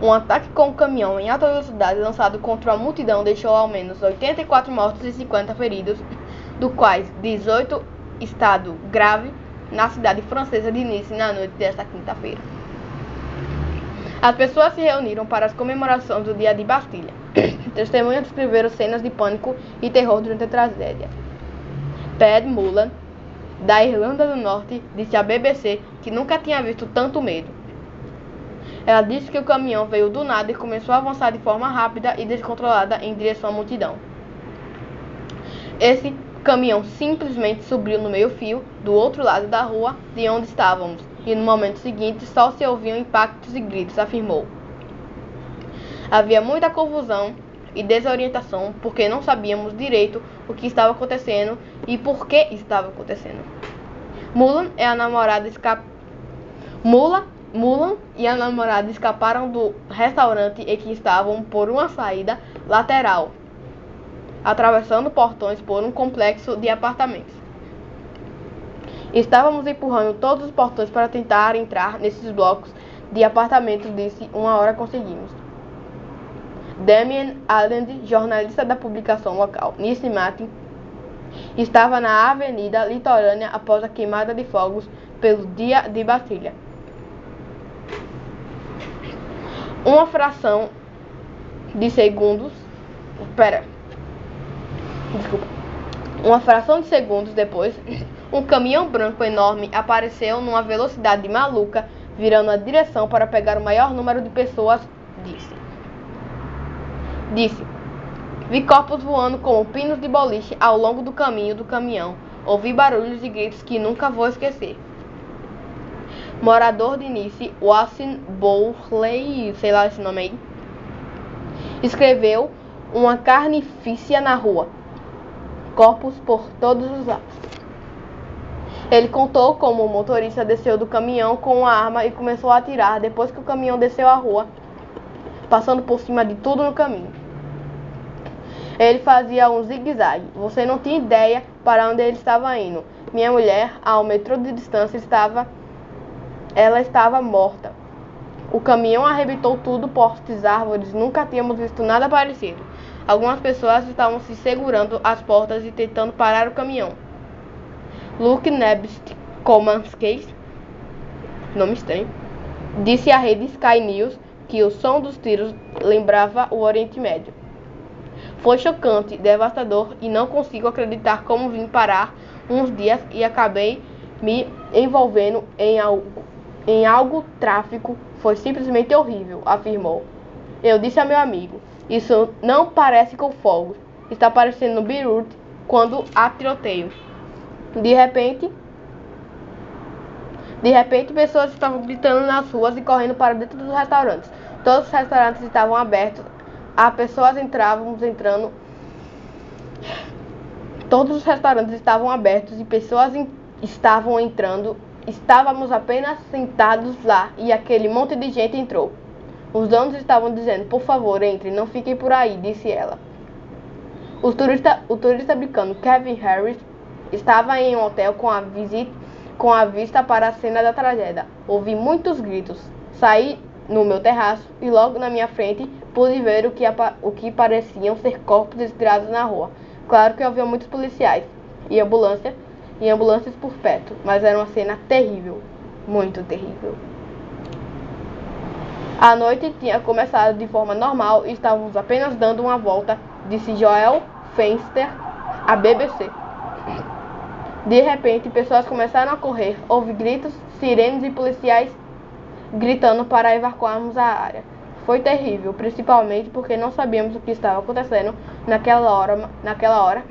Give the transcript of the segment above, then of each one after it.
Um ataque com um caminhão em alta velocidade lançado contra a multidão deixou ao menos 84 mortos e 50 feridos, dos quais 18 estado grave na cidade francesa de Nice na noite desta quinta-feira. As pessoas se reuniram para as comemorações do dia de Bastilha. Testemunhas descreveram cenas de pânico e terror durante a tragédia. Ted Mullen, da Irlanda do Norte, disse à BBC que nunca tinha visto tanto medo. Ela disse que o caminhão veio do nada e começou a avançar de forma rápida e descontrolada em direção à multidão. Esse caminhão simplesmente subiu no meio-fio, do outro lado da rua de onde estávamos, e no momento seguinte só se ouviam impactos e gritos, afirmou. Havia muita confusão e desorientação porque não sabíamos direito o que estava acontecendo e por que estava acontecendo. Mullen e a namorada escaparam do restaurante em que estavam por uma saída lateral, atravessando portões por um complexo de apartamentos. Estávamos empurrando todos os portões para tentar entrar nesses blocos de apartamentos, disse. Uma hora conseguimos. Damien Allen, jornalista da publicação local Nice Matin, estava na avenida litorânea após a queimada de fogos pelo dia de Bastilha. Uma fração de segundos depois, um caminhão branco enorme apareceu numa velocidade maluca, virando a direção para pegar o maior número de pessoas, disse. Vi corpos voando como pinos de boliche ao longo do caminho do caminhão. Ouvi barulhos e gritos que nunca vou esquecer. Morador de Nice, Wassim Bowley, sei lá esse nome aí, escreveu uma carnificina na rua. Corpos por todos os lados. Ele contou como o motorista desceu do caminhão com uma arma e começou a atirar depois que o caminhão desceu a rua, passando por cima de tudo no caminho. Ele fazia um zigue-zague. Você não tinha ideia para onde ele estava indo. Minha mulher, a 1 metro de distância, estava morta. O caminhão arrebentou tudo, postes, árvores. Nunca tínhamos visto nada parecido. Algumas pessoas estavam se segurando às portas e tentando parar o caminhão. Luke Nebst-Komanskis, nome estranho, disse à rede Sky News que o som dos tiros lembrava o Oriente Médio. Foi chocante, devastador e não consigo acreditar como vim parar uns dias e acabei me envolvendo em algo tráfico. Foi simplesmente horrível, afirmou. Eu disse a meu amigo, isso não parece com fogos. Está parecendo Beirute quando há tiroteio. De repente, pessoas estavam gritando nas ruas e correndo para dentro dos restaurantes. Todos os restaurantes estavam abertos. Todos os restaurantes estavam abertos e pessoas estavam entrando. Estávamos apenas sentados lá e aquele monte de gente entrou. Os donos estavam dizendo, por favor, entre, não fiquem por aí, disse ela. O turista americano Kevin Harris estava em um hotel com a vista para a cena da tragédia. Ouvi muitos gritos. Saí no meu terraço e logo na minha frente pude ver o que pareciam ser corpos estirados na rua. Claro que havia muitos policiais e ambulâncias por perto, mas era uma cena terrível, muito terrível. A noite tinha começado de forma normal e estávamos apenas dando uma volta, disse Joel Fenster à BBC. De repente, pessoas começaram a correr, houve gritos, sirenes e policiais gritando para evacuarmos a área. Foi terrível, principalmente porque não sabíamos o que estava acontecendo naquela hora.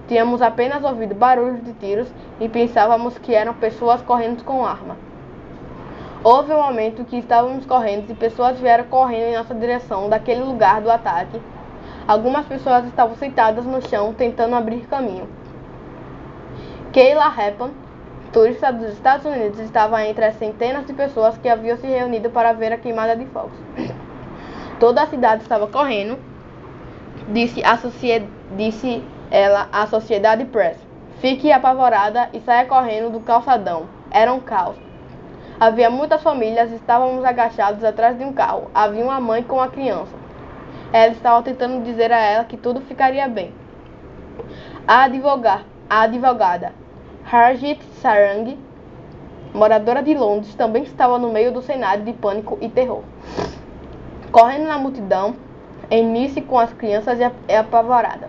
Tínhamos apenas ouvido barulhos de tiros e pensávamos que eram pessoas correndo com arma. Houve um momento que estávamos correndo e pessoas vieram correndo em nossa direção daquele lugar do ataque. Algumas pessoas estavam sentadas no chão tentando abrir caminho. Kayla Rappan, turista dos Estados Unidos, estava entre as centenas de pessoas que haviam se reunido para ver a queimada de fogos. Toda a cidade estava correndo, disse ela à Associated Press. Fique apavorada e saia correndo do calçadão. Era um caos. Havia muitas famílias, estávamos agachados atrás de um carro. Havia uma mãe com uma criança. Ela estava tentando dizer a ela que tudo ficaria bem. A advogada Harjit Sarang, moradora de Londres, também estava no meio do cenário de pânico e terror. Correndo na multidão, Eunice com as crianças é apavorada.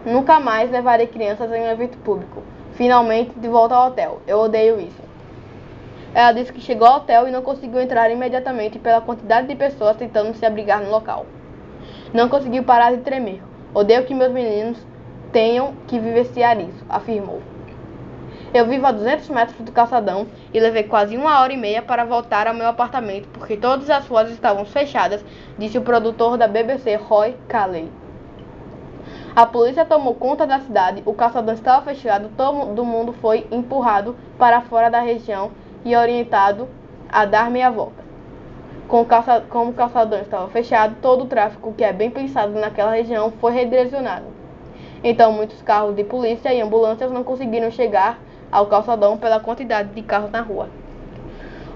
Nunca mais levarei crianças em um evento público. Finalmente, de volta ao hotel. Eu odeio isso. Ela disse que chegou ao hotel e não conseguiu entrar imediatamente pela quantidade de pessoas tentando se abrigar no local. Não conseguiu parar de tremer. Odeio que meus meninos tenham que vivenciar isso, afirmou. Eu vivo a 200 metros do calçadão e levei quase 1h30 para voltar ao meu apartamento porque todas as ruas estavam fechadas, disse o produtor da BBC, Roy Caley. A polícia tomou conta da cidade, o calçadão estava fechado, todo mundo foi empurrado para fora da região e orientado a dar meia volta. Como o calçadão estava fechado, todo o tráfego que é bem pensado naquela região foi redirecionado. Então, muitos carros de polícia e ambulâncias não conseguiram chegar ao calçadão pela quantidade de carros na rua.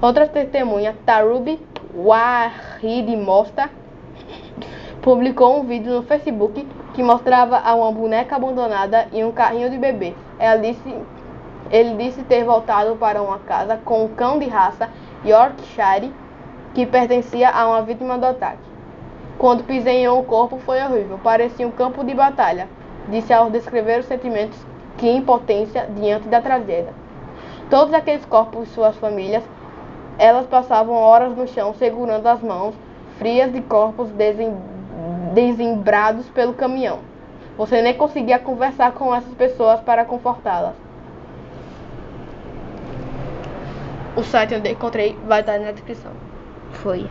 Outra testemunha, Tarubi Wahid Mosta, publicou um vídeo no Facebook que mostrava uma boneca abandonada e um carrinho de bebê. Ele disse ter voltado para uma casa com um cão de raça Yorkshire que pertencia a uma vítima do ataque. Quando pisei em um corpo foi horrível, parecia um campo de batalha, disse ao descrever os sentimentos de impotência diante da tragédia. Todos aqueles corpos e suas famílias, elas passavam horas no chão segurando as mãos frias de corpos desembrados pelo caminhão. Você nem conseguia conversar com essas pessoas para confortá-las. O site onde eu encontrei vai estar na descrição. Foi.